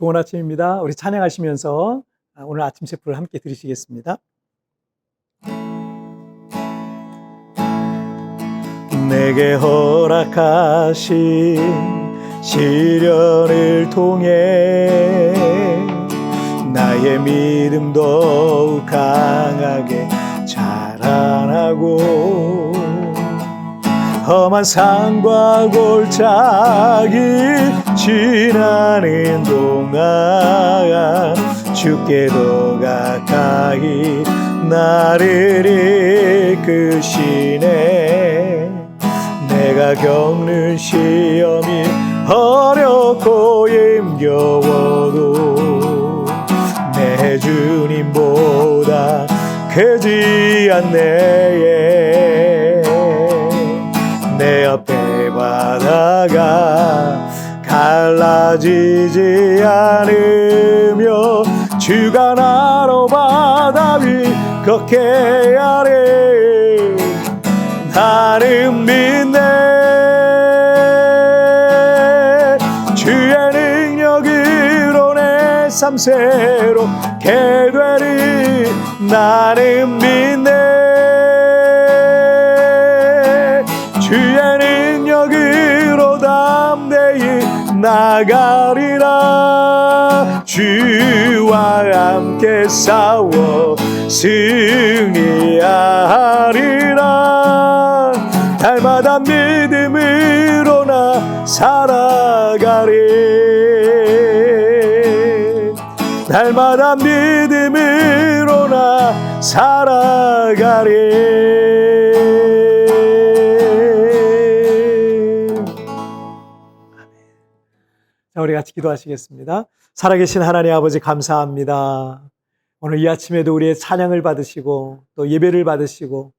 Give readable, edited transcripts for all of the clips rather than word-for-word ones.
좋은 아침입니다. 우리 찬양하시면서 오늘 아침 세포를 함께 들으시겠습니다. 내게 허락하신 시련을 통해 나의 믿음 더욱 강하게 자라나고 험한 산과 골짜기 지나는 동안 주께 더 가까이 나를 이끄시네. 내가 겪는 시험이 어렵고 힘겨워도 내 주님보다 크지 않네. 내 앞에 바다가 갈라지지 않으며 주가 나로 바다 위 걷게 하네. 나는 믿네. 주의 능력으로 내 삶 새롭게 되리. 나는 믿네. 주의 능력으로 담대히 나가리라. 주와 함께 싸워 승리하리라. 날마다 믿음으로 나 살아가리. 날마다 믿음으로 나 살아가리. 자, 우리 같이 기도하시겠습니다. 살아계신 하나님 아버지 감사합니다. 오늘 이 아침에도 우리의 찬양을 받으시고 또 예배를 받으시고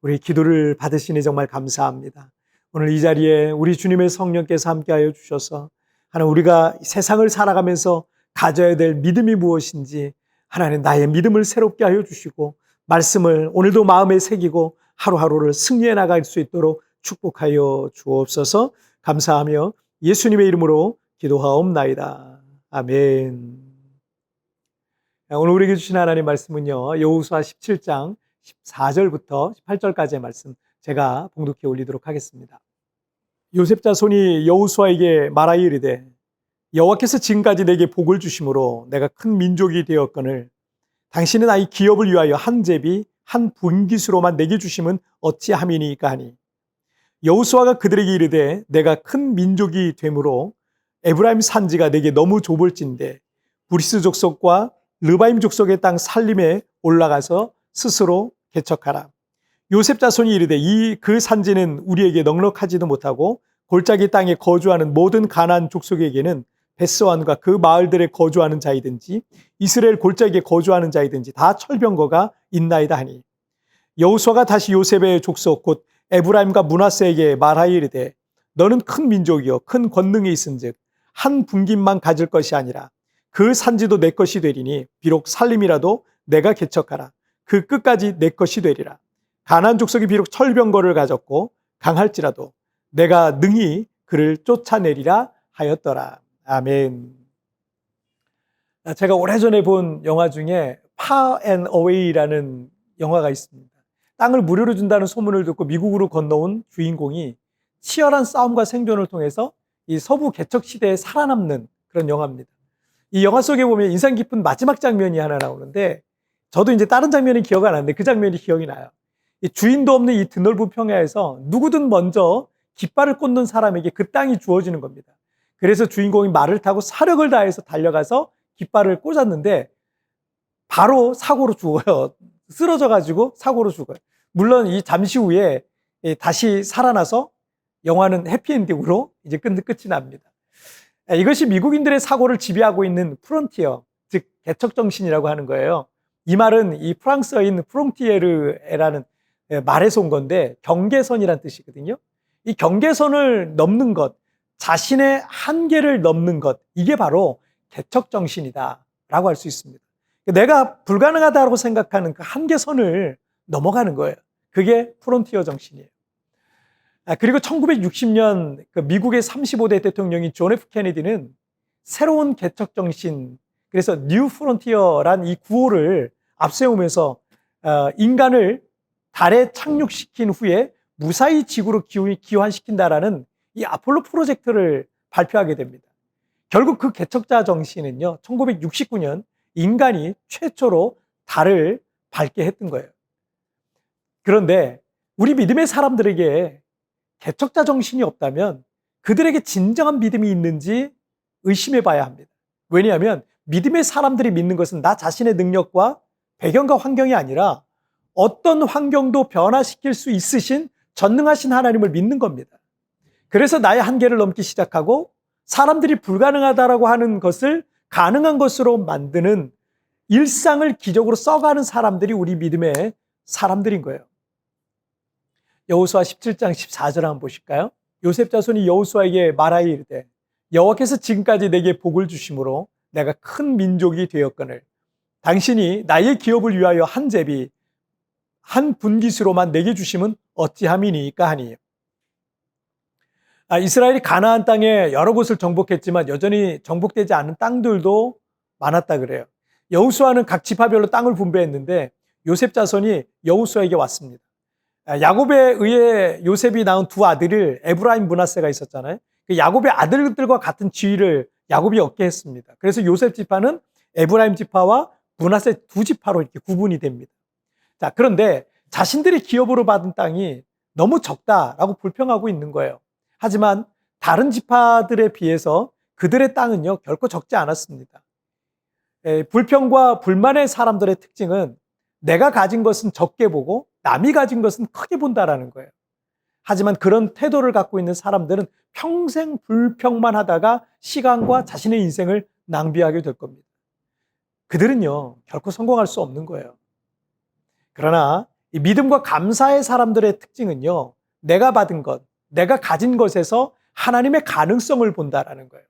우리 기도를 받으시니 정말 감사합니다. 오늘 이 자리에 우리 주님의 성령께서 함께하여 주셔서 하나님, 우리가 세상을 살아가면서 가져야 될 믿음이 무엇인지 하나님 나의 믿음을 새롭게 하여 주시고 말씀을 오늘도 마음에 새기고 하루하루를 승리해 나갈 수 있도록 축복하여 주옵소서. 감사하며 예수님의 이름으로 기도하옵나이다. 아멘. 오늘 우리에게 주신 하나님 말씀은요, 여호수아 17장 14절부터 18절까지의 말씀 제가 봉독해 올리도록 하겠습니다. 요셉 자손이 여호수아에게 말하여 이르되 여호와께서 지금까지 내게 복을 주심으로 내가 큰 민족이 되었거늘 당신은 나의 기업을 위하여 한 제비 한 분깃으로만 내게 주심은 어찌함이니까 하니 여호수아가 그들에게 이르되 내가 큰 민족이 되므로 에브라임 산지가 내게 너무 좁을진데 브리스 족속과 르바임 족속의 땅 살림에 올라가서 스스로 개척하라. 요셉 자손이 이르되 그 산지는 우리에게 넉넉하지도 못하고 골짜기 땅에 거주하는 모든 가나안 족속에게는 벳스완과 그 마을들에 거주하는 자이든지 이스라엘 골짜기에 거주하는 자이든지 다 철병거가 있나이다 하니 여호수아가 다시 요셉의 족속 곧 에브라임과 므낫세에게 말하여 이르되 너는 큰 민족이요 큰 권능이 있은즉 한 분깃만 가질 것이 아니라 그 산지도 내 것이 되리니 비록 살림이라도 내가 개척하라. 그 끝까지 내 것이 되리라. 가나안 족속이 비록 철병거를 가졌고 강할지라도 내가 능히 그를 쫓아내리라 하였더라. 아멘. 제가 오래전에 본 영화 중에 Far and Away라는 영화가 있습니다. 땅을 무료로 준다는 소문을 듣고 미국으로 건너온 주인공이 치열한 싸움과 생존을 통해서 이 서부 개척 시대에 살아남는 그런 영화입니다. 이 영화 속에 보면 인상 깊은 마지막 장면이 하나 나오는데 저도 이제 다른 장면이 기억 안 나는데 그 장면이 기억이 나요. 이 주인도 없는 이 드넓은 평야에서 누구든 먼저 깃발을 꽂는 사람에게 그 땅이 주어지는 겁니다. 그래서 주인공이 말을 타고 사력을 다해서 달려가서 깃발을 꽂았는데 바로 사고로 죽어요. 쓰러져가지고 사고로 죽어요. 물론 이 잠시 후에 다시 살아나서 영화는 해피엔딩으로 이제 끝이 납니다. 이것이 미국인들의 사고를 지배하고 있는 프론티어, 즉 개척정신이라고 하는 거예요. 이 말은 이 프랑스어인 프롱티에르라는 말에서 온 건데 경계선이란 뜻이거든요. 이 경계선을 넘는 것, 자신의 한계를 넘는 것, 이게 바로 개척정신이다 라고 할 수 있습니다. 내가 불가능하다고 생각하는 그 한계선을 넘어가는 거예요. 그게 프론티어 정신이에요. 그리고 1960년 그 미국의 35대 대통령인 존 F 케네디는 새로운 개척 정신, 그래서 뉴 프론티어란 이 구호를 앞세우면서 인간을 달에 착륙시킨 후에 무사히 지구로 귀환시킨다라는 이 아폴로 프로젝트를 발표하게 됩니다. 결국 그 개척자 정신은요, 1969년 인간이 최초로 달을 밟게 했던 거예요. 그런데 우리 믿음의 사람들에게 개척자 정신이 없다면 그들에게 진정한 믿음이 있는지 의심해 봐야 합니다. 왜냐하면 믿음의 사람들이 믿는 것은 나 자신의 능력과 배경과 환경이 아니라 어떤 환경도 변화시킬 수 있으신 전능하신 하나님을 믿는 겁니다. 그래서 나의 한계를 넘기 시작하고 사람들이 불가능하다라고 하는 것을 가능한 것으로 만드는 일상을 기적으로 써가는 사람들이 우리 믿음의 사람들인 거예요. 여호수아 17장 14절 한번 보실까요? 요셉 자손이 여호수아에게 말하여 이르되 여호와께서 지금까지 내게 복을 주심으로 내가 큰 민족이 되었거늘 당신이 나의 기업을 위하여 한 제비 한 분깃으로만 내게 주심은 어찌함이니까 하니. 이스라엘이 가나안 땅에 여러 곳을 정복했지만 여전히 정복되지 않은 땅들도 많았다 그래요. 여호수아는 각 지파별로 땅을 분배했는데 요셉 자손이 여호수아에게 왔습니다. 야곱에 의해 요셉이 낳은 두 아들을 에브라임 므낫세가 있었잖아요. 야곱의 아들들과 같은 지위를 야곱이 얻게 했습니다. 그래서 요셉 지파는 에브라임 지파와 므낫세 두 지파로 이렇게 구분이 됩니다. 자, 그런데 자신들이 기업으로 받은 땅이 너무 적다라고 불평하고 있는 거예요. 하지만 다른 지파들에 비해서 그들의 땅은요, 결코 적지 않았습니다. 불평과 불만의 사람들의 특징은 내가 가진 것은 적게 보고 남이 가진 것은 크게 본다라는 거예요. 하지만 그런 태도를 갖고 있는 사람들은 평생 불평만 하다가 시간과 자신의 인생을 낭비하게 될 겁니다. 그들은요, 결코 성공할 수 없는 거예요. 그러나 이 믿음과 감사의 사람들의 특징은요, 내가 받은 것, 내가 가진 것에서 하나님의 가능성을 본다라는 거예요.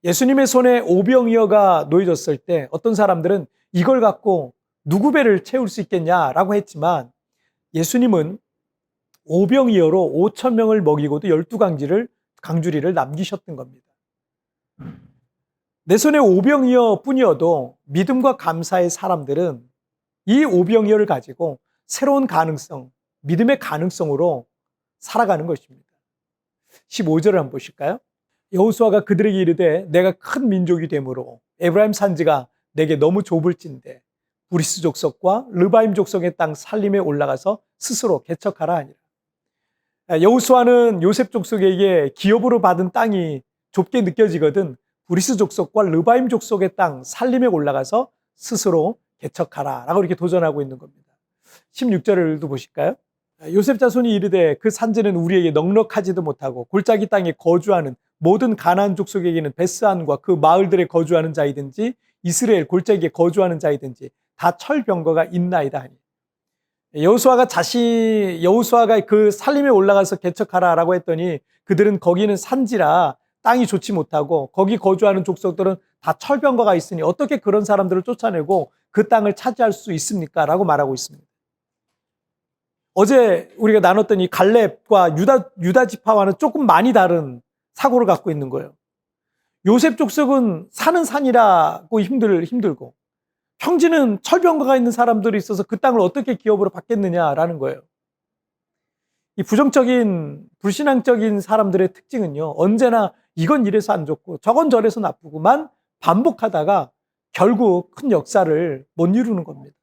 예수님의 손에 오병이어가 놓여졌을 때 어떤 사람들은 이걸 갖고 누구 배를 채울 수 있겠냐라고 했지만 예수님은 오병이어로 5,000명을 먹이고도 12강주리를 남기셨던 겁니다. 내 손에 오병이어 뿐이어도 믿음과 감사의 사람들은 이 오병이어를 가지고 새로운 가능성, 믿음의 가능성으로 살아가는 것입니다. 15절을 한번 보실까요? 여호수아가 그들에게 이르되 내가 큰 민족이 되므로 에브라임 산지가 내게 너무 좁을진대 브리스 족속과 르바임 족속의 땅 살림에 올라가서 스스로 개척하라 하니라. 여호수아는 요셉 족속에게 기업으로 받은 땅이 좁게 느껴지거든 브리스 족속과 르바임 족속의 땅 살림에 올라가서 스스로 개척하라 라고 이렇게 도전하고 있는 겁니다. 16절을 보실까요? 요셉 자손이 이르되 그 산지는 우리에게 넉넉하지도 못하고 골짜기 땅에 거주하는 모든 가나안 족속에게는 베스안과 그 마을들에 거주하는 자이든지 이스라엘 골짜기에 거주하는 자이든지 다 철병거가 있나이다 하니. 여호수아가 그 살림에 올라가서 개척하라라고 했더니 그들은 거기는 산지라 땅이 좋지 못하고 거기 거주하는 족속들은 다 철병거가 있으니 어떻게 그런 사람들을 쫓아내고 그 땅을 차지할 수 있습니까? 라고 말하고 있습니다. 어제 우리가 나눴던 이 갈렙과 유다 지파와는 조금 많이 다른 사고를 갖고 있는 거예요. 요셉 족속은 사는 산이라고 힘들고 평지는 철병거가 있는 사람들이 있어서 그 땅을 어떻게 기업으로 받겠느냐라는 거예요. 이 부정적인 불신앙적인 사람들의 특징은요, 언제나 이건 이래서 안 좋고 저건 저래서 나쁘고만 반복하다가 결국 큰 역사를 못 이루는 겁니다.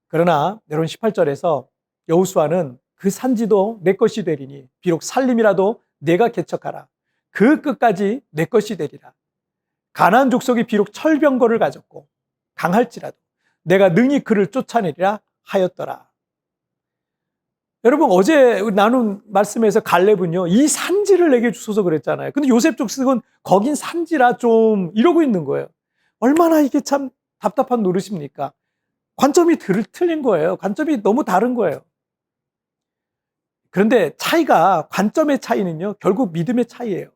그러나 여러분 18절에서 여호수아는 그 산지도 내 것이 되리니 비록 살림이라도 내가 개척하라. 그 끝까지 내 것이 되리라. 가나안 족속이 비록 철병거를 가졌고 강할지라도 내가 능히 그를 쫓아내리라 하였더라. 여러분 어제 나눈 말씀에서 갈렙은요 이 산지를 내게 주소서 그랬잖아요. 근데 요셉 족속은 거긴 산지라 좀 이러고 있는 거예요. 얼마나 이게 참 답답한 노릇입니까? 관점이 틀린 거예요. 관점이 너무 다른 거예요. 그런데 관점의 차이는요 결국 믿음의 차이예요.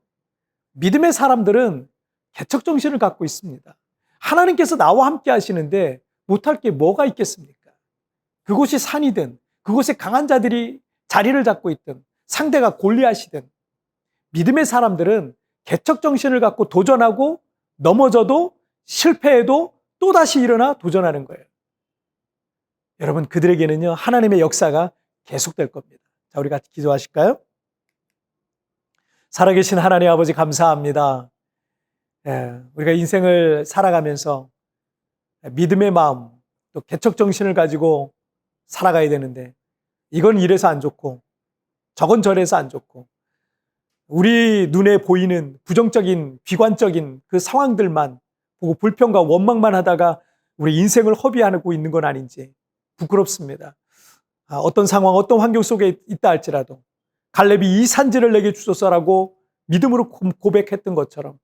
믿음의 사람들은 개척 정신을 갖고 있습니다. 하나님께서 나와 함께 하시는데 못할 게 뭐가 있겠습니까? 그곳이 산이든 그곳에 강한 자들이 자리를 잡고 있든 상대가 골리앗이든 믿음의 사람들은 개척 정신을 갖고 도전하고 넘어져도 실패해도 또다시 일어나 도전하는 거예요. 여러분, 그들에게는요, 하나님의 역사가 계속될 겁니다. 자, 우리 같이 기도하실까요? 살아계신 하나님 아버지 감사합니다. 우리가 인생을 살아가면서 믿음의 마음, 또 개척 정신을 가지고 살아가야 되는데 이건 이래서 안 좋고 저건 저래서 안 좋고 우리 눈에 보이는 부정적인 비관적인 그 상황들만 보고 불평과 원망만 하다가 우리 인생을 허비하고 있는 건 아닌지 부끄럽습니다. 어떤 상황, 어떤 환경 속에 있다 할지라도 갈렙이 이 산지를 내게 주소서라고 믿음으로 고백했던 것처럼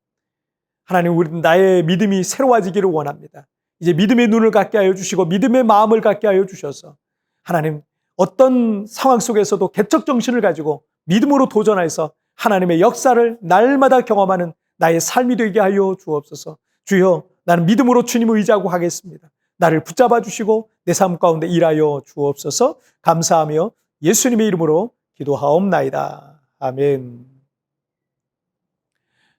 하나님, 우리 나의 믿음이 새로워지기를 원합니다. 이제 믿음의 눈을 갖게 하여 주시고 믿음의 마음을 갖게 하여 주셔서 하나님, 어떤 상황 속에서도 개척 정신을 가지고 믿음으로 도전해서 하나님의 역사를 날마다 경험하는 나의 삶이 되게 하여 주옵소서. 주여, 나는 믿음으로 주님을 의지하고 하겠습니다. 나를 붙잡아 주시고 내 삶 가운데 일하여 주옵소서. 감사하며 예수님의 이름으로 기도하옵나이다. 아멘.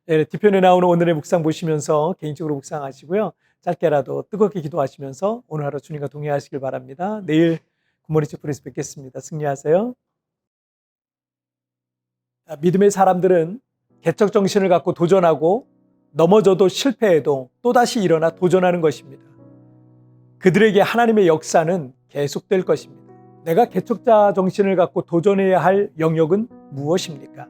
뒤편에 나오는 오늘의 묵상 보시면서 개인적으로 묵상하시고요. 짧게라도 뜨겁게 기도하시면서 오늘 하루 주님과 동행하시길 바랍니다. 내일 굿모닝 프레스 뵙겠습니다. 승리하세요. 믿음의 사람들은 개척 정신을 갖고 도전하고 넘어져도 실패해도 또다시 일어나 도전하는 것입니다. 그들에게 하나님의 역사는 계속될 것입니다. 내가 개척자 정신을 갖고 도전해야 할 영역은 무엇입니까?